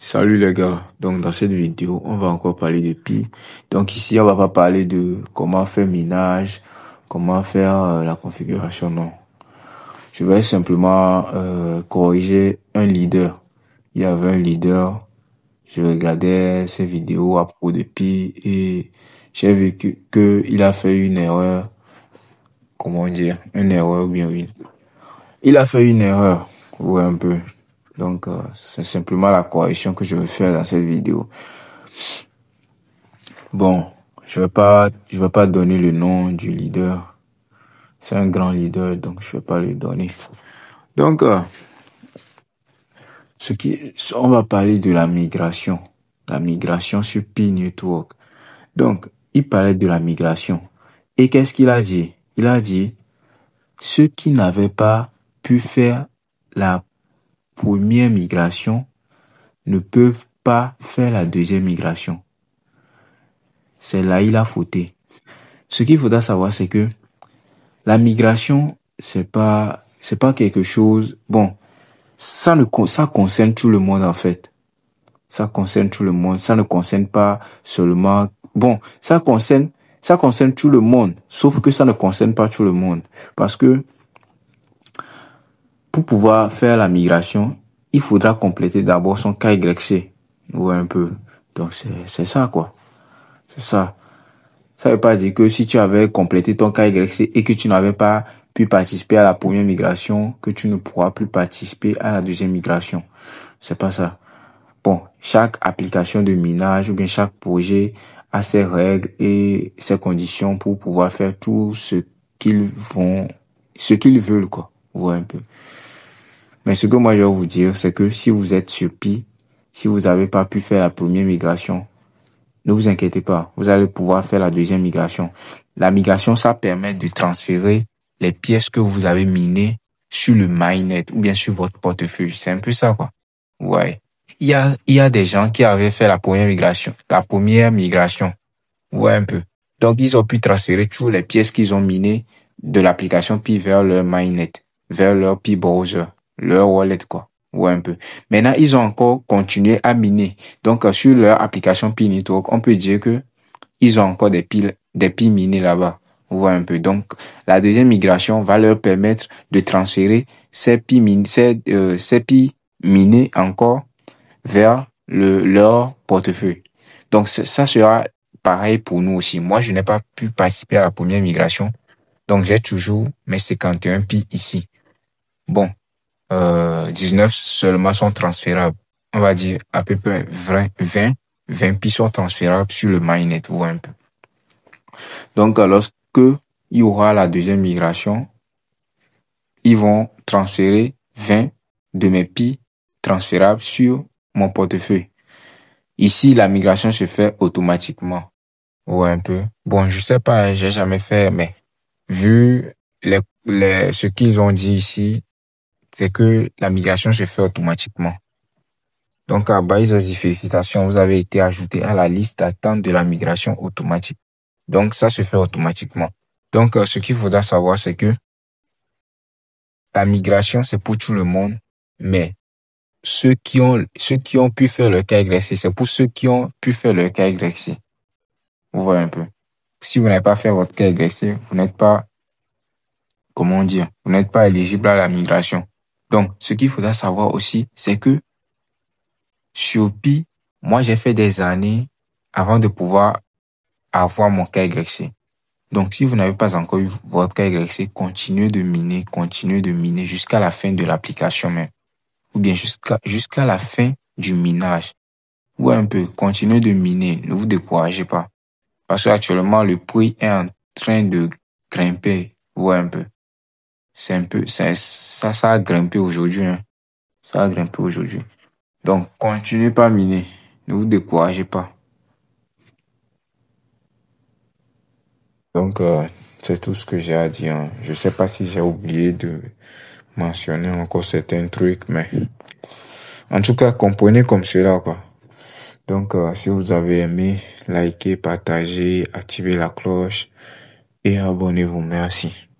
Salut les gars, donc dans cette vidéo, on va encore parler de Pi. Donc ici, on va pas parler de comment faire minage, comment faire la configuration, non. Je vais simplement corriger un leader. Il y avait un leader, je regardais ses vidéos à propos de Pi et j'ai vu que il a fait une erreur, comment dire, une erreur ou bien une. Il a fait une erreur, ouais un peu. Donc, c'est simplement la correction que je veux faire dans cette vidéo. Bon, je vais pas donner le nom du leader. C'est un grand leader, donc je vais pas le donner. Donc, on va parler de la migration sur Pi Network. Donc, il parlait de la migration. Et qu'est-ce qu'il a dit? Il a dit, ceux qui n'avaient pas pu faire la première migration ne peuvent pas faire la deuxième migration. C'est là il a fauté. Ce qu'il faudra savoir, c'est que la migration, c'est pas quelque chose, bon, ça concerne tout le monde, en fait. Ça concerne tout le monde. Ça ne concerne pas seulement, bon, ça concerne tout le monde. Sauf que ça ne concerne pas tout le monde. Parce que, pour pouvoir faire la migration, il faudra compléter d'abord son KYC. Ouais, un peu. Donc, c'est ça, quoi. C'est ça. Ça veut pas dire que si tu avais complété ton KYC et que tu n'avais pas pu participer à la première migration, que tu ne pourras plus participer à la deuxième migration. C'est pas ça. Bon, chaque application de minage ou bien chaque projet a ses règles et ses conditions pour pouvoir faire tout ce qu'ils veulent, quoi. Ouais, un peu. Mais ce que moi je vais vous dire, c'est que si vous êtes sur Pi, si vous n'avez pas pu faire la première migration, ne vous inquiétez pas, vous allez pouvoir faire la deuxième migration. La migration, ça permet de transférer les pièces que vous avez minées sur le mainnet ou bien sur votre portefeuille. C'est un peu ça, quoi. Ouais. Il y a des gens qui avaient fait la première migration. Ouais, un peu. Donc, ils ont pu transférer toutes les pièces qu'ils ont minées de l'application Pi vers leur mainnet, vers leur Pi browser, leur wallet, quoi. Ouais, un peu. Maintenant, ils ont encore continué à miner. Donc, sur leur application Pi Network, on peut dire que ils ont encore des pi minés là-bas. Ouais, un peu. Donc, la deuxième migration va leur permettre de transférer ces pi minés encore vers leur portefeuille. Donc, ça sera pareil pour nous aussi. Moi, je n'ai pas pu participer à la première migration. Donc, j'ai toujours mes 51 pi ici. Bon, 19 seulement sont transférables. On va dire à peu près 20 pi sont transférables sur le mainnet ou un peu. Donc, lorsque il y aura la deuxième migration, ils vont transférer 20 de mes pi transférables sur mon portefeuille. Ici, la migration se fait automatiquement. Ouais, un peu. Bon, je sais pas, j'ai jamais fait, mais vu ce qu'ils ont dit ici, c'est que la migration se fait automatiquement. Donc, à base, ils ont dit félicitations, vous avez été ajouté à la liste d'attente de la migration automatique. Donc, ça se fait automatiquement. Donc, ce qu'il faudra savoir, c'est que la migration, c'est pour tout le monde, mais ceux qui ont pu faire le KYC, c'est pour ceux qui ont pu faire le KYC. Vous voyez un peu. Si vous n'avez pas fait votre KYC, vous n'êtes pas, comment dire, vous n'êtes pas éligible à la migration. Donc, ce qu'il faudra savoir aussi, c'est que sur Pi, moi, j'ai fait des années avant de pouvoir avoir mon KYC. Donc, si vous n'avez pas encore eu votre KYC, continuez de miner jusqu'à la fin de l'application même. Ou bien jusqu'à la fin du minage. Ou un peu, continuez de miner, ne vous découragez pas. Parce qu'actuellement, le prix est en train de grimper. Ouais, un peu. C'est un peu, ça a grimpé aujourd'hui, hein. Ça a grimpé aujourd'hui. Donc, continuez pas à miner. Ne vous découragez pas. Donc, c'est tout ce que j'ai à dire, hein. Je sais pas si j'ai oublié de mentionner encore certains trucs, mais en tout cas, comprenez comme cela, quoi. Donc, si vous avez aimé, likez, partagez, activez la cloche et abonnez-vous. Merci.